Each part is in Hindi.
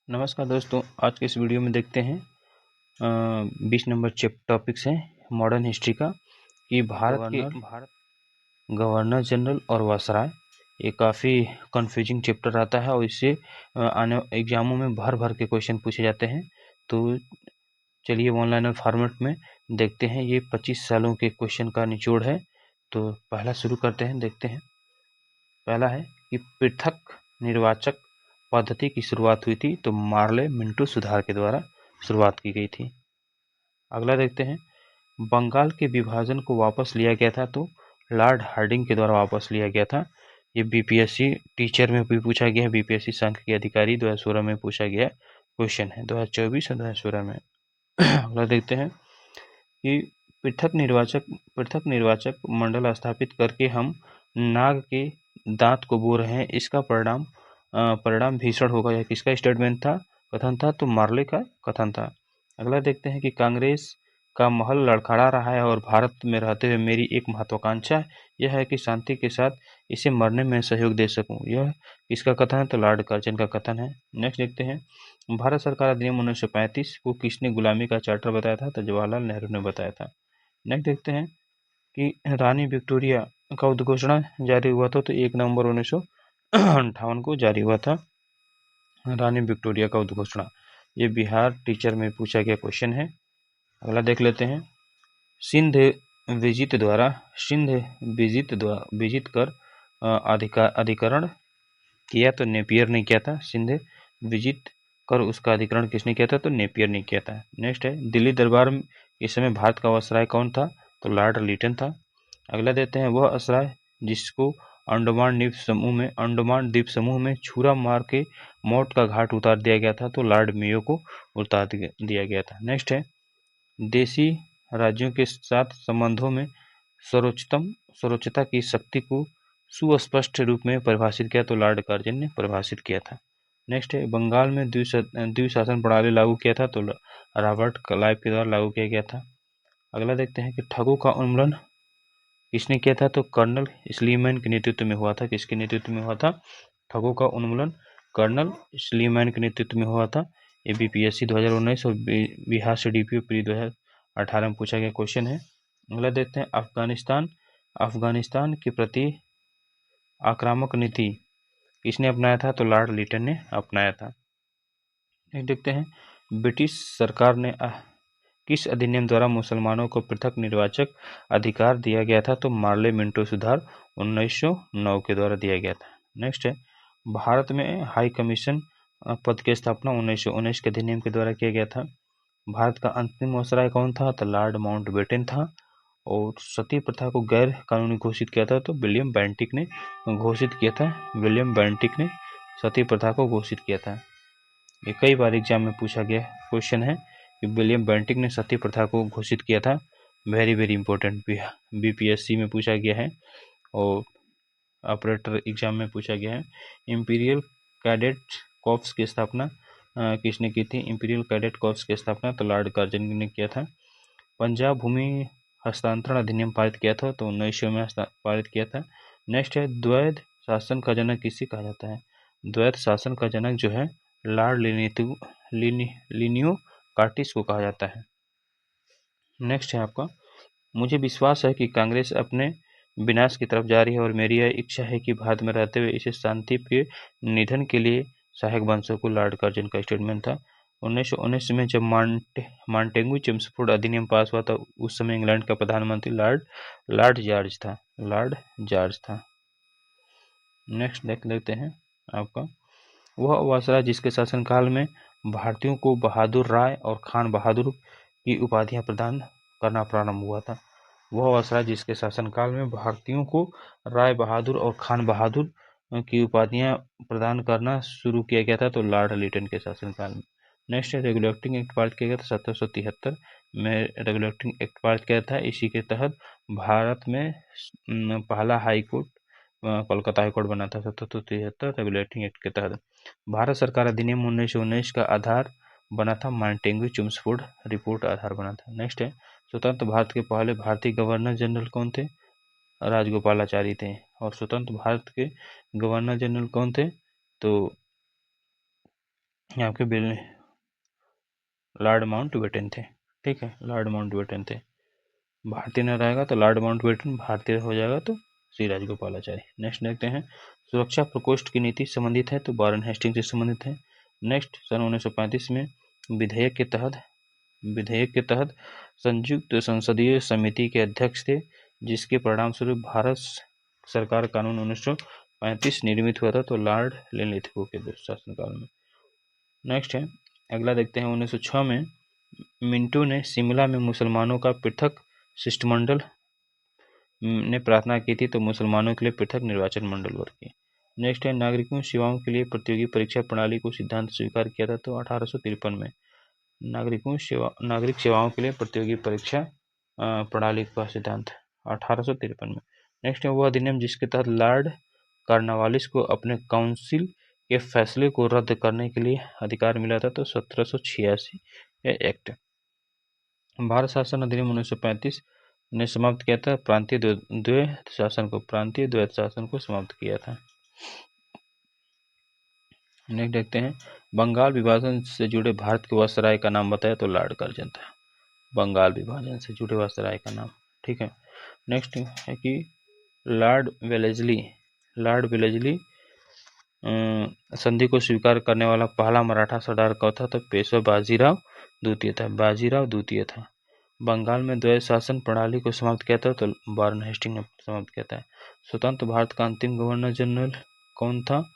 नमस्कार दोस्तों, आज के इस वीडियो में देखते हैं 20 नंबर टॉपिक्स हैं मॉडर्न हिस्ट्री का कि भारत के गवर्नर जनरल और वायसराय। ये काफ़ी कंफ्यूजिंग चैप्टर आता है और इससे आने एग्जामों में भर भर के क्वेश्चन पूछे जाते हैं। तो चलिए ऑनलाइन फॉर्मेट में देखते हैं। ये 25 सालों के क्वेश्चन का निचोड़ है। तो पहला शुरू करते हैं, देखते हैं। पहला है कि पृथक निर्वाचक पद्धति की शुरुआत हुई थी, तो मार्ले मिंटो सुधार के द्वारा शुरुआत की गई थी। अगला देखते हैं, बंगाल के विभाजन को वापस लिया गया था, तो लॉर्ड हार्डिंग के द्वारा वापस लिया गया था। ये बीपीएससी टीचर में भी पूछा गया है, बीपीएससी संघ के अधिकारी 2016 में पूछा गया क्वेश्चन है, 2024 और 2016 में। अगला देखते हैं कि पृथक निर्वाचक मंडल स्थापित करके हम नाग के दांत को बो रहे हैं, इसका परिणाम भीषण होगा। यह किसका स्टेटमेंट था, कथन था? तो मार्ले का कथन था। अगला देखते हैं कि कांग्रेस का महल लड़खड़ा रहा है और भारत में रहते हुए मेरी एक महत्वाकांक्षा यह है कि शांति के साथ इसे मरने में सहयोग दे सकूं। यह किसका कथन है? तो लॉर्ड कर्जन का कथन है। नेक्स्ट देखते हैं, भारत सरकार अधिनियम 1935 को किसने गुलामी का चार्टर बताया था? तो जवाहरलाल नेहरू ने बताया था। नेक्स्ट देखते हैं कि रानी विक्टोरिया का उद्घोषणा जारी हुआ था, तो 1 नवंबर 1958 को जारी हुआ था रानी विक्टोरिया का उद्घोषणा। ये बिहार टीचर में पूछा गया क्वेश्चन है। अगला देख लेते हैं, सिंध विजित कर अधिकरण किया, तो नेपियर ने किया था। सिंध विजित कर उसका अधिकरण किसने किया था? तो नेपियर ने किया था। नेक्स्ट है, दिल्ली दरबार में इस समय भारत का वायसराय कौन था? तो लॉर्ड लिटन था। अगला देते हैं, वह वायसराय जिसको अंडमान द्वीप समूह में छुरा मार के मौत का घाट उतार दिया गया था, तो लॉर्ड मेयो को उतार दिया गया था। नेक्स्ट है, देशी राज्यों के साथ संबंधों में सर्वोच्चता की शक्ति को सुस्पष्ट रूप में परिभाषित किया, तो लॉर्ड कर्जन ने परिभाषित किया था। नेक्स्ट है, बंगाल में द्विशासन प्रणाली लागू किया था, तो रॉबर्ट क्लाइव के द्वारा लागू किया गया था। अगला देखते हैं कि ठगों का उन्मूलन किसने किया था? तो कर्नल स्लीमैन के नेतृत्व में हुआ था। किसके नेतृत्व में हुआ था? ठगों का उन्मूलन कर्नल स्लीमैन के नेतृत्व में हुआ था। ये बीपीएससी 2019 और बिहार से डीपीओ प्री 2018 में पूछा गया क्वेश्चन है। अगला देखते हैं, अफगानिस्तान के प्रति आक्रामक नीति किसने अपनाया था? तो लॉर्ड लिटन ने अपनाया था। देखते हैं, ब्रिटिश सरकार ने किस अधिनियम द्वारा मुसलमानों को पृथक निर्वाचक अधिकार दिया गया था? तो मार्ले मिंटो सुधार 1909 के द्वारा दिया गया था। नेक्स्ट है, भारत में हाई कमीशन पद की स्थापना 1919 के अधिनियम के द्वारा किया गया था। भारत का अंतिम वायसराय कौन था? तो लॉर्ड माउंटबेटन था। और सती प्रथा को गैर कानूनी घोषित किया था, तो विलियम बेंटिक ने घोषित किया था। विलियम बेंटिक ने सती प्रथा को घोषित किया था। ये कई बार एग्जाम में पूछा गया क्वेश्चन है कि विलियम बेंटिक ने सती प्रथा को घोषित किया था। वेरी वेरी इंपॉर्टेंट, बीपीएससी में पूछा गया है और ऑपरेटर एग्जाम में पूछा गया है। इंपीरियल कैडेट कॉर्प्स की स्थापना किसने की थी? इंपीरियल कैडेट कॉर्प्स की स्थापना तो लॉर्ड कर्जन ने किया था। पंजाब भूमि हस्तांतरण अधिनियम पारित किया था, तो 1900 में पारित किया था। नेक्स्ट है, द्वैध शासन का जनक किसे कहा जाता है? द्वैध शासन का जनक जो है लॉर्ड लिनियो कार्टिस को कहा जाता है। नेक्स्ट है आपका, मुझे विश्वास है कि कांग्रेस अपने विनाश की तरफ जा रही है और मेरी यह इच्छा है कि भारत में रहते हुए इसे शांति प्रिय निधन के लिए सहायक बन सकूं। लॉर्ड कर्जन का स्टेटमेंट था। 1919 में जब मांटेगू चेम्सफोर्ड अधिनियम पास हुआ था, उस समय इंग्लैंड का प्रधानमंत्री लॉर्ड जॉर्ज था। नेक्स्ट देख लेते हैं आपका, वह वायसराय जिसके शासनकाल में भारतीयों को बहादुर राय और खान बहादुर की उपाधियां प्रदान करना प्रारंभ हुआ था। वह वायसराय जिसके शासनकाल में भारतीयों को राय बहादुर और खान बहादुर की उपाधियां प्रदान करना शुरू किया गया था, तो लॉर्ड लिटन के शासनकाल में। नेक्स्ट है, रेगुलेटिंग एक्ट पारित किया गया था 1773 में। रेगुलेटिंग एक्ट पारित किया था, इसी के तहत भारत में पहला हाई कोर्ट कोलकाता हाईकोर्ट बना था 1773 रेगुलेटिंग एक्ट के तहत। भारत सरकार अधिनियम 1919 का आधार बना था, मांटेगू चेम्सफोर्ड रिपोर्ट आधार बना था। नेक्स्ट है, स्वतंत्र भारत के पहले भारतीय गवर्नर जनरल कौन थे? राजगोपालाचारी थे। और स्वतंत्र भारत के गवर्नर जनरल कौन थे? तो आपके बिल लॉर्ड माउंटबेटन थे। ठीक है, लॉर्ड माउंटबेटन थे। भारतीय न रहेगा तो लॉर्ड माउंटबेटन, भारतीय हो जाएगा तो श्री राजगोपालाचारी। नेक्स्ट देखते हैं, सुरक्षा प्रकोष्ठ की नीति संबंधित है तो वारेन हेस्टिंग से संबंधित है। नेक्स्ट, सन 1935 में विधेयक के तहत संयुक्त संसदीय समिति के अध्यक्ष थे, जिसके परिणाम स्वरूप भारत सरकार कानून 1935 निर्मित हुआ था तो लॉर्ड लिनलिथगो के शासनकाल में। नेक्स्ट है, अगला देखते हैं, 1906 में मिंटो ने शिमला में मुसलमानों का पृथक शिष्टमंडल ने प्रार्थना की थी तो मुसलमानों के लिए पृथक निर्वाचन मंडल वर्ग की। नेक्स्ट है, नागरिकों सेवाओं के लिए प्रतियोगी परीक्षा प्रणाली को सिद्धांत स्वीकार किया था तो 1853 में। नागरिक सेवाओं के लिए प्रतियोगी परीक्षा प्रणाली का सिद्धांत 1853 में। नेक्स्ट है, वो अधिनियम जिसके तहत लॉर्ड कॉर्नवालिस को अपने काउंसिल के फैसले को रद्द करने के लिए अधिकार मिला था तो 1786 एक्ट। भारत शासन अधिनियम 1935 ने समाप्त किया था प्रांतीय द्वैत शासन को समाप्त किया था। नेक्स्ट देखते हैं, बंगाल विभाजन से जुड़े भारत के वायसराय का नाम बताया तो लॉर्ड कर्जन था। बंगाल विभाजन से जुड़े वायसराय का नाम। ठीक है, नेक्स्ट है कि लॉर्ड वेलेस्ली संधि को स्वीकार करने वाला पहला मराठा सरदार कौन था तो पेशवा बाजीराव द्वितीय था। बंगाल में द्वैत शासन प्रणाली को समाप्त किया था तो वारेन हेस्टिंग ने समाप्त किया था। स्वतंत्र भारत का अंतिम गवर्नर जनरल कौन था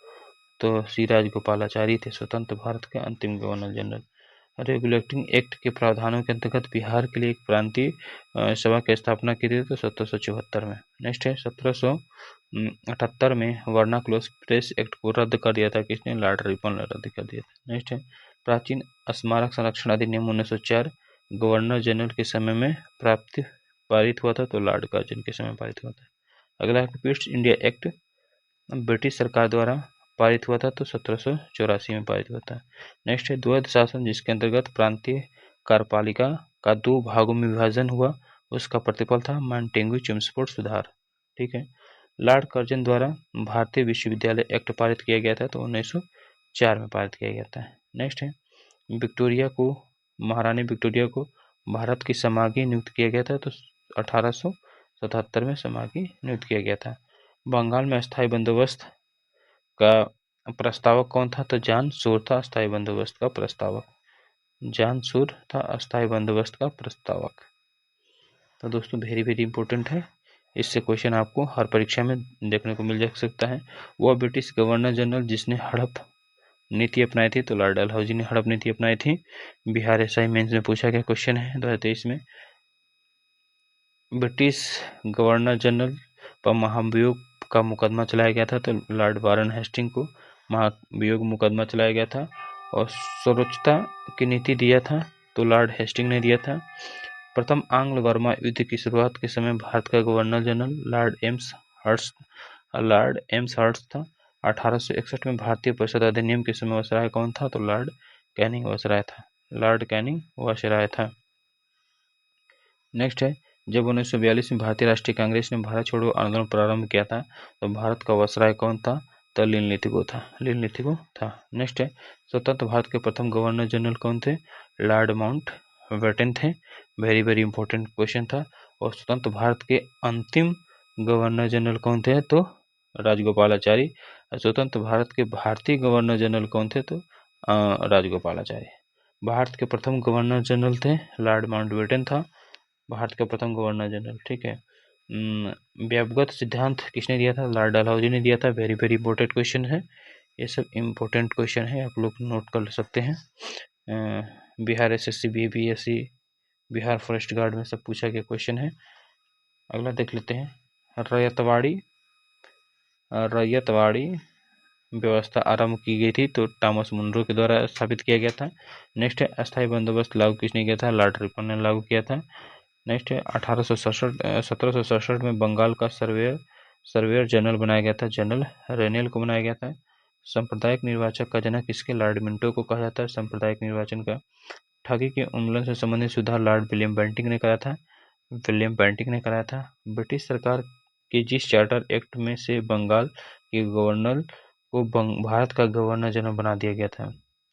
तो श्री राजगोपालाचारी थे स्वतंत्र भारत के अंतिम गवर्नर जनरल। रेगुलेटिंग एक्ट के प्रावधानों के अंतर्गत बिहार के लिए एक प्रांतीय सभा की स्थापना की थी तो 1774 में। नेक्स्ट है, 1778 में वर्नाक्लोस प्रेस एक्ट को रद्द कर दिया था किसने, लॉर्ड रिपन ने रद्द कर दिया था। नेक्स्ट है, प्राचीन स्मारक संरक्षण अधिनियम 1904 गवर्नर जनरल के समय में पारित हुआ था तो लॉर्ड कर्जन के समय पारित हुआ था। अगला है, ईस्ट इंडिया एक्ट ब्रिटिश सरकार द्वारा पारित हुआ था तो 1784 में पारित हुआ था। नेक्स्ट है, द्वैध शासन जिसके अंतर्गत प्रांतीय कार्यपालिका का 2 भागों में विभाजन हुआ उसका प्रतिफल था मॉन्टेग्यू चेम्सफोर्ड सुधार। ठीक है, लॉर्ड कर्जन द्वारा भारतीय विश्वविद्यालय एक्ट पारित किया गया था तो 1904 में पारित किया गया था। नेक्स्ट है, महारानी विक्टोरिया को भारत की समागी नियुक्त किया गया था तो 1877 में समागी नियुक्त किया गया था। बंगाल में अस्थायी बंदोबस्त का प्रस्तावक कौन था तो जॉन शोर था अस्थायी बंदोबस्त का प्रस्तावक। जॉन शोर था अस्थायी बंदोबस्त का प्रस्तावक। तो दोस्तों वेरी वेरी इंपॉर्टेंट है, इससे क्वेश्चन आपको हर परीक्षा में देखने को मिल जा सकता है। वह ब्रिटिश गवर्नर जनरल जिसने हड़प नीति अपनाई थी तो लॉर्ड डलहौजी ने हड़प नीति अपनाई थी। बिहार एसआई मेंस में पूछा गया क्वेश्चन है 2023 में। ब्रिटिश गवर्नर जनरल पर महाभियोग का मुकदमा चलाया गया था तो लॉर्ड वारेन हेस्टिंग को महाभियोग मुकदमा चलाया गया था। और सर्वोच्चता की नीति दिया था तो लॉर्ड हेस्टिंग ने दिया था। प्रथम आंग्ल बर्मा युद्ध की शुरुआत के समय भारत का governor general Lord Amherst था। 1861 में भारतीय परिषद अधिनियम के समय वायसराय कौन था तो लॉर्ड कैनिंग वायसराय था। नेक्स्ट है, जब 1942 में भारतीय राष्ट्रीय कांग्रेस ने भारत छोड़ो आंदोलन प्रारंभ किया था तो भारत का वायसराय कौन था तो लिनलिथगो था। नेक्स्ट है, स्वतंत्र भारत के प्रथम गवर्नर जनरल कौन थे, लॉर्ड माउंटबेटन थे। वेरी वेरी इंपॉर्टेंट क्वेश्चन था। और स्वतंत्र भारत के अंतिम गवर्नर जनरल कौन थे तो राजगोपालाचारी। स्वतंत्र भारत के भारतीय गवर्नर जनरल कौन थे तो राजगोपालाचारी। भारत के प्रथम गवर्नर जनरल थे लॉर्ड माउंटबेटन था भारत का प्रथम गवर्नर जनरल। ठीक है, व्यापगत सिद्धांत किसने दिया था, लॉर्ड डलहौजी ने दिया था। वेरी वेरी इंपॉर्टेंट क्वेश्चन है, ये सब इम्पोर्टेंट क्वेश्चन है, आप लोग नोट कर सकते हैं। Bihar SSC BPSC Bihar forest guard में सब पूछा गया क्वेश्चन है। अगला देख लेते हैं, रैयतवाड़ी व्यवस्था आरंभ की गई थी तो टॉमस मुनरो के द्वारा स्थापित किया गया था। नेक्स्ट है, अस्थायी बंदोबस्त लागू किसने किया था, लॉर्ड रिपन ने लागू किया था। नेक्स्ट है, 1767 में बंगाल का सर्वेयर जनरल बनाया गया था, जनरल रेनियल को बनाया गया था। सांप्रदायिक निर्वाचक का जनक किसके, लॉर्ड मिंटो को कहा जाता है सांप्रदायिक निर्वाचन का। ठगी के उन्मूलन से संबंधित सुधार लॉर्ड विलियम बेंटिंक ने कराया था। ब्रिटिश सरकार के जिस चार्टर एक्ट में से बंगाल के गवर्नर को भारत का गवर्नर जनरल बना दिया गया था,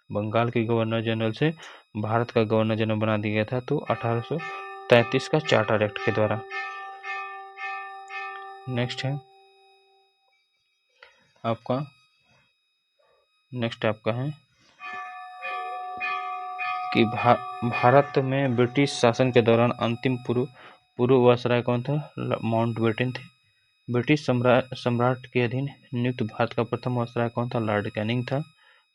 बंगाल के गवर्नर जनरल से भारत का गवर्नर जनरल बना दिया गया था, तो 1833 का चार्टर एक्ट के द्वारा। नेक्स्ट है आपका है कि भारत में ब्रिटिश शासन के दौरान अंतिम पूर्व वायसराय कौन था? माउंटबेटन थे। ब्रिटिश सम्राट के अधीन नियुक्त भारत का प्रथम वायसराय कौन था? लॉर्ड कैनिंग था।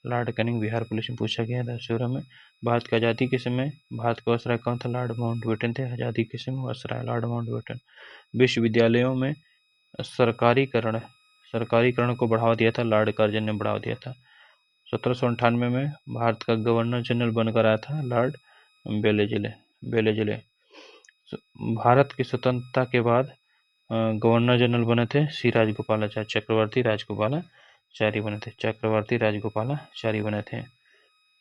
लॉर्ड कैनिंग बिहार पुलिस में पूछा गया था 2016 में। भारत की आज़ादी के समय भारत का वायसराय कौन था? लॉर्ड माउंटबेटन थे। आज़ादी के समय वायसराय लॉर्ड माउंटबेटन। विश्वविद्यालयों में सरकारीकरण को बढ़ावा दिया था, लॉर्ड कर्जन ने बढ़ावा दिया था। 1798 में भारत का गवर्नर जनरल बनकर आया था लॉर्ड बेलेजले। भारत की स्वतंत्रता के बाद गवर्नर जनरल बने थे सी राजगोपालाचारी, चक्रवर्ती राजगोपालाचारी बने थे।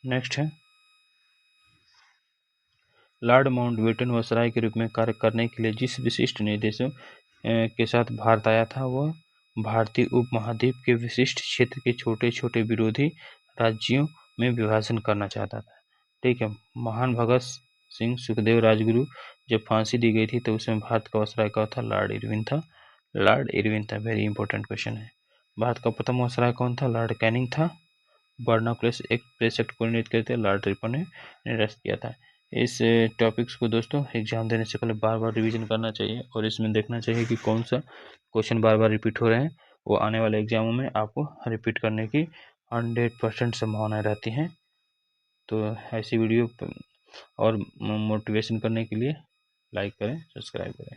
नेक्स्ट है लॉर्ड माउंटबेटन वायसराय के रूप में कार्य करने के लिए जिस विशिष्ट निर्देशों के साथ भारत आया था, वह भारतीय उपमहाद्वीप के विशिष्ट क्षेत्र के छोटे छोटे विरोधी राज्यों में विभाजन करना चाहता था। ठीक है। महान भगत सिंह सुखदेव राजगुरु जब फांसी दी गई थी तो उसमें भारत का वायसराय कौन था? लॉर्ड इरविन था। वेरी इंपॉर्टेंट क्वेश्चन है। भारत का प्रथम वायसराय कौन था? लॉर्ड कैनिंग था। बर्ना प्रेस एक्ट को निर्णित करते लॉर्ड रिपन ने निरस्त किया था। इस टॉपिक्स को दोस्तों एग्जाम देने से पहले बार बार रिवीजन करना चाहिए और इसमें देखना चाहिए कि कौन सा क्वेश्चन बार बार रिपीट हो रहे हैं। वो आने वाले एग्जामों में आपको रिपीट करने की 100% संभावनाएं रहती हैं। तो ऐसी वीडियो और मोटिवेशन करने के लिए लाइक करें, सब्सक्राइब करें।